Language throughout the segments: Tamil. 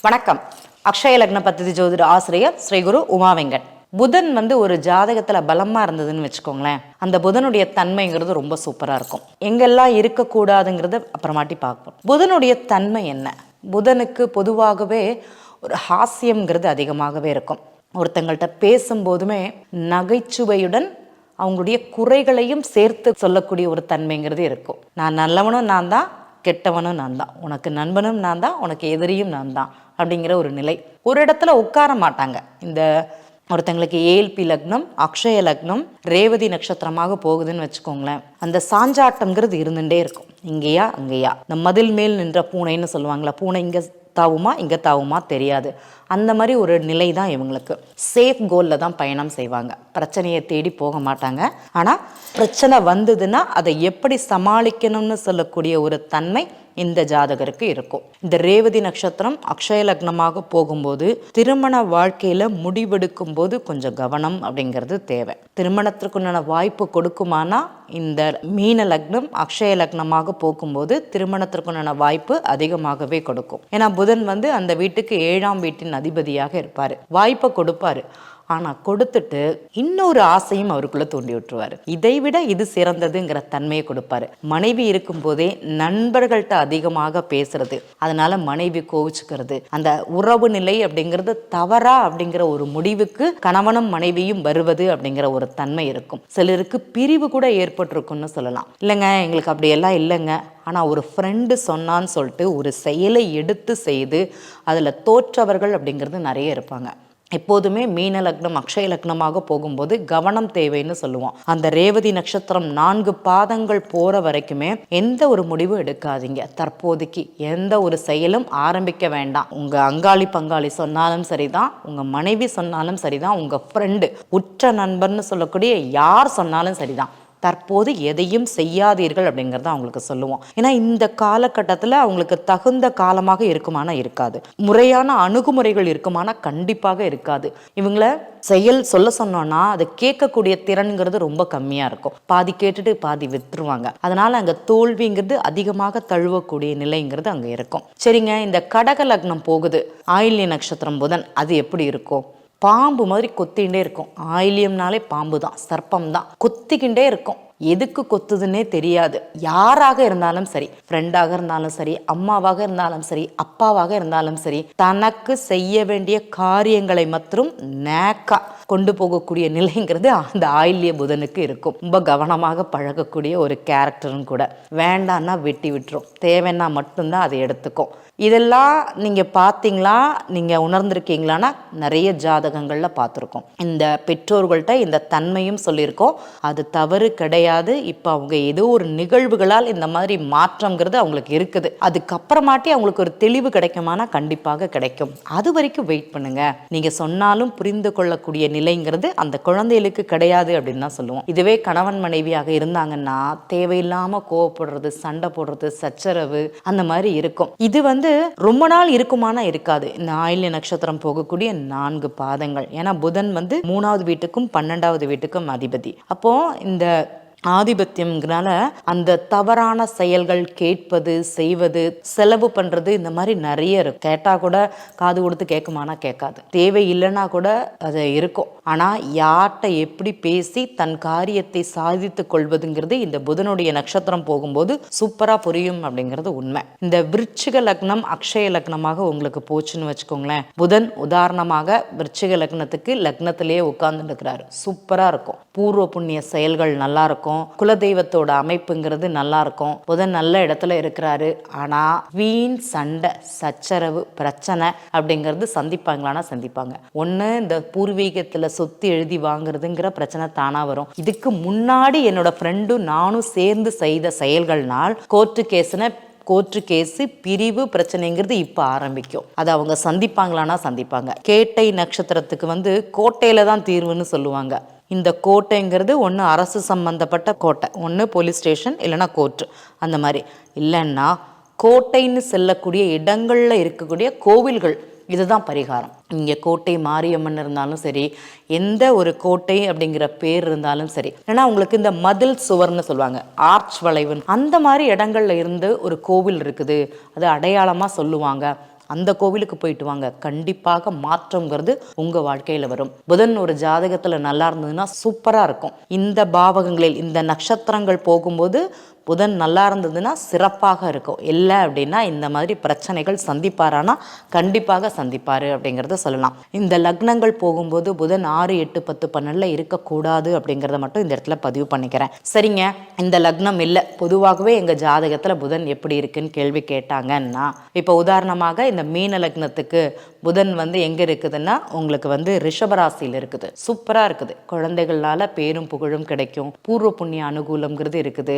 வணக்கம். அக்ஷய லக்ன பத்ததி ஜோதிட ஆசிரியர் ஸ்ரீ குரு உமா வெங்கட். புதன் ஒரு ஜாதகத்துல பலமா இருந்ததுன்னு வச்சுக்கோங்களேன், அந்த புதனுடைய தன்மைங்கிறது ரொம்ப சூப்பரா இருக்கும். எங்கெல்லாம் இருக்கக்கூடாதுங்கிறத அப்புறமாட்டி பார்ப்போம். புதனுடைய தன்மை என்ன? புதனுக்கு பொதுவாகவே ஒரு ஹாஸ்யம்ங்கிறது அதிகமாகவே இருக்கும். ஒருத்தங்கள்ட்ட பேசும்போதுமே நகைச்சுவையுடன் அவங்களுடைய குறைகளையும் சேர்த்து சொல்லக்கூடிய ஒரு தன்மைங்கிறது இருக்கும். நான் நல்லவனும் நான் தான், கெட்டவனும் நான் தான், உனக்கு நண்பனும் நான் தான், உனக்கு எதிரியும் நான் தான் அப்படிங்கிற ஒரு நிலை. ஒரு இடத்துல உட்கார மாட்டாங்க. இந்த ஒருத்தங்களுக்கு ஏஎல்பி லக்னம், அக்ஷய லக்னம், ரேவதி நட்சத்திரமாக போகுதுன்னு வச்சுக்கோங்களேன், அந்த சாஞ்சாட்டம்ங்கிறது இருந்துகிட்டே இருக்கும். இங்கேயா அங்கேயா, இந்த மதில் மேல் நின்ற பூனைன்னு சொல்லுவாங்களா, பூனை இங்கே தாவுமா இங்கே தாவுமா தெரியாது, அந்த மாதிரி ஒரு நிலை தான் இவங்களுக்கு. சேஃப் கோலில் தான் பயணம் செய்வாங்க, பிரச்சனையை தேடி போக மாட்டாங்க. ஆனால் பிரச்சனை வந்ததுன்னா அதை எப்படி சமாளிக்கணும்னு சொல்லக்கூடிய ஒரு தன்மை இந்த ஜாதகருக்கு இருக்கும். இந்த ரேவதி நட்சத்திரம் அக்ஷய லக்னமாக போகும்போது திருமண வாழ்க்கையில முடிவெடுக்கும் போது கொஞ்சம் கவனம் அப்படிங்கிறது தேவை. திருமணத்திற்குண்டான வாய்ப்பு கொடுக்குமானா இந்த மீன லக்னம் அக்ஷய லக்னமாக போகும்போது திருமணத்திற்குண்டான வாய்ப்பு அதிகமாகவே கொடுக்கும். ஏன்னா புதன் அந்த வீட்டுக்கு 7ஆம் வீட்டின் அதிபதியாக இருப்பாரு. வாய்ப்பை கொடுப்பாரு, ஆனால் கொடுத்துட்டு இன்னொரு ஆசையும் அவருக்குள்ள தூண்டி விட்டுருவாரு. இதை விட இது சிறந்ததுங்கிற தன்மையை கொடுப்பாரு. மனைவி இருக்கும்போதே நண்பர்கள்ட்ட அதிகமாக பேசுறது, அதனால மனைவி கோவிச்சுக்கிறது, அந்த உறவு நிலை அப்படிங்கிறது தவறா அப்படிங்கிற ஒரு முடிவுக்கு கணவனும் மனைவியும் வருவது அப்படிங்கிற ஒரு தன்மை இருக்கும். சிலருக்கு பிரிவு கூட ஏற்பட்டிருக்குன்னு சொல்லலாம். இல்லைங்க எங்களுக்கு அப்படியெல்லாம் இல்லைங்க, ஆனால் ஒரு ஃப்ரெண்டு சொன்னான்னு சொல்லிட்டு ஒரு செயலை எடுத்து செய்து அதில் தோற்றவர்கள் அப்படிங்கிறது நிறைய இருப்பாங்க. எப்போதுமே மீன லக்னம் அக்ஷய லக்னமாக போகும்போது கவனம் தேவைன்னு சொல்லுவோம். அந்த ரேவதி நட்சத்திரம் 4 பாதங்கள் போற வரைக்குமே எந்த ஒரு முடிவும் எடுக்காதீங்க. தற்போதைக்கு எந்த ஒரு செயலும் ஆரம்பிக்க வேண்டாம். உங்க அங்காளி பங்காளி சொன்னாலும் சரிதான், உங்க மனைவி சொன்னாலும் சரிதான், உங்க ஃப்ரெண்டு உற்ற நண்பர்னு சொல்லக்கூடிய யார் சொன்னாலும் சரிதான், தற்போது எதையும் செய்யாதீர்கள் அப்படிங்கிறத அவங்களுக்கு சொல்லுவோம். ஏன்னா இந்த காலகட்டத்தில் அவங்களுக்கு தகுந்த காலமாக இருக்குமானா இருக்காது, முறையான அணுகுமுறைகள் இருக்குமானா கண்டிப்பாக இருக்காது. இவங்கள செயல் சொல்ல சொன்னோன்னா அதை கேட்கக்கூடிய திறன்கிறது ரொம்ப கம்மியாக இருக்கும். பாதி கேட்டுட்டு பாதி விட்டுருவாங்க. அதனால அங்கே தோல்விங்கிறது அதிகமாக தழுவக்கூடிய நிலைங்கிறது அங்கே இருக்கும். சரிங்க, இந்த கடக லக்னம் போகுது, ஆயில்ய நட்சத்திரம் புதன், அது எப்படி இருக்கும்? பாம்பு மாதிரி கொத்திகிட்டே இருக்கும். ஆயில்யம்னாலே பாம்பு தான், சர்ப்பம் தான், கொத்திக்கிட்டே இருக்கும். எதுக்கு கொத்துதுன்னே தெரியாது. யாராக இருந்தாலும் சரி, ஃப்ரெண்டாக இருந்தாலும் சரி, அம்மாவாக இருந்தாலும் சரி, அப்பாவாக இருந்தாலும் சரி, தனக்கு செய்ய வேண்டிய காரியங்களை மற்றும் நேக்கா கொண்டு போகக்கூடிய நிலைங்கிறது அந்த ஆயில்ய புதனுக்கு இருக்கும். ரொம்ப கவனமாக பழகக்கூடிய ஒரு கேரக்டரும் கூட. வேண்டான்னா வெட்டி விட்டுரும், தேவைன்னா மட்டும்தான் அதை எடுத்துக்கும். இதெல்லாம் நீங்கள் பார்த்தீங்களா, நீங்கள் உணர்ந்திருக்கீங்களான்னா நிறைய ஜாதகங்களில் பார்த்துருக்கோம். இந்த பெற்றோர்கள்ட்ட இந்த தன்மையும் சொல்லியிருக்கோம். அது தவறு கிடையாது. இப்போ அவங்க ஏதோ ஒரு நிகழ்வுகளால் இந்த மாதிரி மாற்றங்கிறது அவங்களுக்கு இருக்குது. அதுக்கப்புறமாட்டி அவங்களுக்கு ஒரு தெளிவு கிடைக்குமானா கண்டிப்பாக கிடைக்கும். அது வரைக்கும் வெயிட் பண்ணுங்க. நீங்கள் சொன்னாலும் புரிந்து கொள்ளக்கூடிய நிலைங்கிறது அந்த குழந்தைகளுக்கு கிடையாது அப்படின்னு தான் சொல்லுவோம். இதுவே கணவன் மனைவியாக இருந்தாங்கன்னா தேவையில்லாமல் கோவப்படுறது, சண்டை போடுறது, சச்சரவு அந்த மாதிரி இருக்கும். இது ரொம்ப நாள் இருக்குமானா இருக்காது. இந்த ஆயில்ய நட்சத்திரம் போகக்கூடிய 4 பாதங்கள். ஏன்னா புதன் 3ஆவது வீட்டுக்கும் 12ஆவது வீட்டுக்கும் அதிபதி. அப்போ இந்த ஆதிபத்தியம்னால அந்த தவறான செயல்கள், கேட்பது, செய்வது, செலவு பண்றது, இந்த மாதிரி நிறைய இருக்கும். கேட்டா கூட காது கொடுத்து கேட்குமானா கேட்காது, தேவை இல்லைன்னா கூட அது இருக்கும். ஆனா யார்கிட்ட எப்படி பேசி தன் காரியத்தை சாதித்து கொள்வதுங்கிறது இந்த புதனுடைய நட்சத்திரம் போகும்போது சூப்பரா புரியும் அப்படிங்கிறது உண்மை. இந்த விருச்சிக லக்னம் அக்ஷய லக்னமாக உங்களுக்கு போச்சுன்னு வச்சுக்கோங்களேன், புதன் உதாரணமாக விருச்சிக லக்னத்துக்கு லக்னத்திலேயே உட்கார்ந்து இருக்கிறாரு. சூப்பரா இருக்கும். பூர்வ புண்ணிய செயல்கள் நல்லா இருக்கும், குலதெய்வத்தோட அமைப்புங்கிறது நல்லா இருக்கும். புதன் நல்ல இடத்துல இருக்கிறாரு. ஆனா வீண் சண்டை, சச்சரவு, பிரச்சனை அப்படிங்கிறது சந்திப்பாங்களானா சந்திப்பாங்க. ஒண்ணு இந்த பூர்வீகத்துல சொத்து எழுதி வாங்குறதுங்கிற பிரச்சனை தானா வரும். இதுக்கு முன்னாடி என்னோட ஃப்ரெண்டும் நானும் சேர்ந்து செய்த செயல்கள்னால் கோர்ட்டு கேஸு, பிரிவு பிரச்சனைங்கிறது இப்போ ஆரம்பிக்கும். அதை அவங்க சந்திப்பாங்களானா சந்திப்பாங்க. கேட்டை நட்சத்திரத்துக்கு கோட்டையில தான் தீர்வுன்னு சொல்லுவாங்க. இந்த கோட்டைங்கிறது ஒன்று அரசு சம்பந்தப்பட்ட கோட்டை, ஒன்று போலீஸ் ஸ்டேஷன், இல்லைன்னா கோர்ட்டு, அந்த மாதிரி. இல்லைன்னா கோட்டைன்னு செல்லக்கூடிய இடங்களில் இருக்கக்கூடிய கோவில்கள், இதுதான் பரிகாரம். இங்கே கோட்டை மாரியம்மன் இருந்தாலும் சரி, எந்த ஒரு கோட்டை அப்படிங்கிற பேர் இருந்தாலும் சரி, ஏன்னா உங்களுக்கு இந்த மதில் சுவர்னு சொல்லுவாங்க, ஆர்ச் வளைவுன்னு, அந்த மாதிரி இடங்கள்ல இருந்து ஒரு கோவில் இருக்குது, அது அடையாளமாக சொல்லுவாங்க. அந்த கோவிலுக்கு போயிட்டு வாங்க, கண்டிப்பாக மாற்றம்ங்கிறது உங்க வாழ்க்கையில வரும். புதன் ஒரு ஜாதகத்துல நல்லா இருந்ததுன்னா சூப்பரா இருக்கும். இந்த பாவகங்களில் இந்த நட்சத்திரங்கள் போகும்போது புதன் நல்லா இருந்ததுன்னா சிறப்பாக இருக்கும். இல்லை அப்படின்னா இந்த மாதிரி பிரச்சனைகள் சந்திப்பாரானா கண்டிப்பாக சந்திப்பார் அப்படிங்கிறத சொல்லலாம். இந்த லக்னங்கள் போகும்போது புதன் 6, 8, 10, 12 இருக்கக்கூடாது அப்படிங்கிறத மட்டும் இந்த இடத்துல பதிவு பண்ணிக்கிறேன். சரிங்க, இந்த லக்னம் இல்லை, பொதுவாகவே எங்கள் ஜாதகத்தில் புதன் எப்படி இருக்குன்னு கேள்வி கேட்டாங்கன்னா, இப்போ உதாரணமாக இந்த மீன லக்னத்துக்கு புதன் எங்கே இருக்குதுன்னா உங்களுக்கு ரிஷபராசியில் இருக்குது. சூப்பராக இருக்குது. குழந்தைகளால் பேரும் புகழும் கிடைக்கும். பூர்வ புண்ணிய அனுகூலம்ங்கிறது இருக்குது.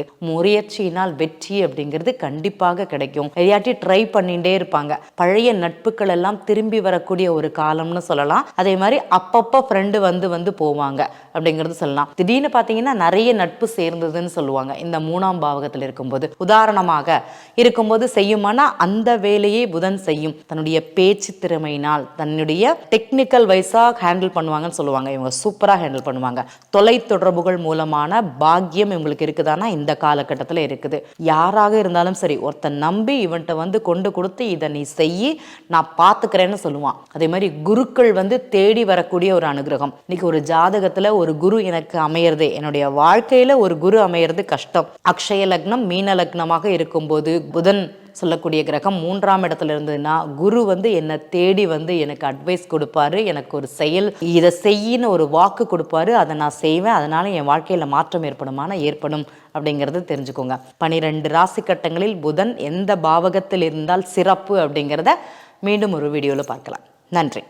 முயற்சியினால் வெற்றி அப்படிங்கிறது கண்டிப்பாக கிடைக்கும். எதையாட்டி ட்ரை பண்ணிகிட்டே இருப்பாங்க. பழைய நட்புகள் எல்லாம் திரும்பி வரக்கூடிய ஒரு காலம்னு சொல்லலாம். அதே மாதிரி அப்பப்போ ஃப்ரெண்டு வந்து போவாங்க அப்படிங்கிறது சொல்லலாம். திடீர்னு பார்த்தீங்கன்னா நிறைய நட்பு சேர்ந்ததுன்னு சொல்லுவாங்க இந்த 3ஆம் பாவகத்தில் இருக்கும்போது. உதாரணமாக இருக்கும்போது செய்யுமானா அந்த வேலையை புதன் செய்யும். தன்னுடைய பேச்சு திறமையினால் தன்னுடைய டெக்னிக்கல் வைஸாக ஹேண்டில் பண்ணுவாங்கன்னு சொல்லுவாங்க. இவங்க சூப்பராக ஹேண்டில் பண்ணுவாங்க. தொலை தொடர்புகள் மூலமான பாக்கியம் இவங்களுக்கு இருக்குதானா இந்த காலகட்டத்தில் இருக்குது. யாராக இருந்தாலும் சரி, ஒருத்தன் நம்பி இவன்கிட்ட கொண்டு கொடுத்து இதை நீ செய்யி நான் பார்த்துக்கிறேன்னு சொல்லுவான். அதே மாதிரி குருக்கள் தேடி வரக்கூடிய ஒரு அனுகிரகம். இன்னைக்கு ஒரு ஜாதகத்தில் ஒரு குரு எனக்கு அமையிறது, என்னுடைய வாழ்க்கையில் ஒரு குரு அமையிறது கஷ்டம். அக்ஷய லக்னம் மீன லக்னமாக இருக்கும்போது புதன் சொல்லக்கூடிய கிரகம் 3ஆம் இடத்துல இருந்ததுன்னா குரு என்னை தேடி எனக்கு அட்வைஸ் கொடுப்பாரு. எனக்கு ஒரு செயல் இதை செய்யின்னு ஒரு வாக்கு கொடுப்பாரு. அதை நான் செய்வேன். அதனால என் வாழ்க்கையில் மாற்றம் ஏற்படும் அப்படிங்கிறது தெரிஞ்சுக்கோங்க. 12 ராசி கட்டங்களில் புதன் எந்த பாவகத்தில் இருந்தால் சிறப்பு அப்படிங்கிறத மீண்டும் ஒரு வீடியோவில் பார்க்கலாம். நன்றி.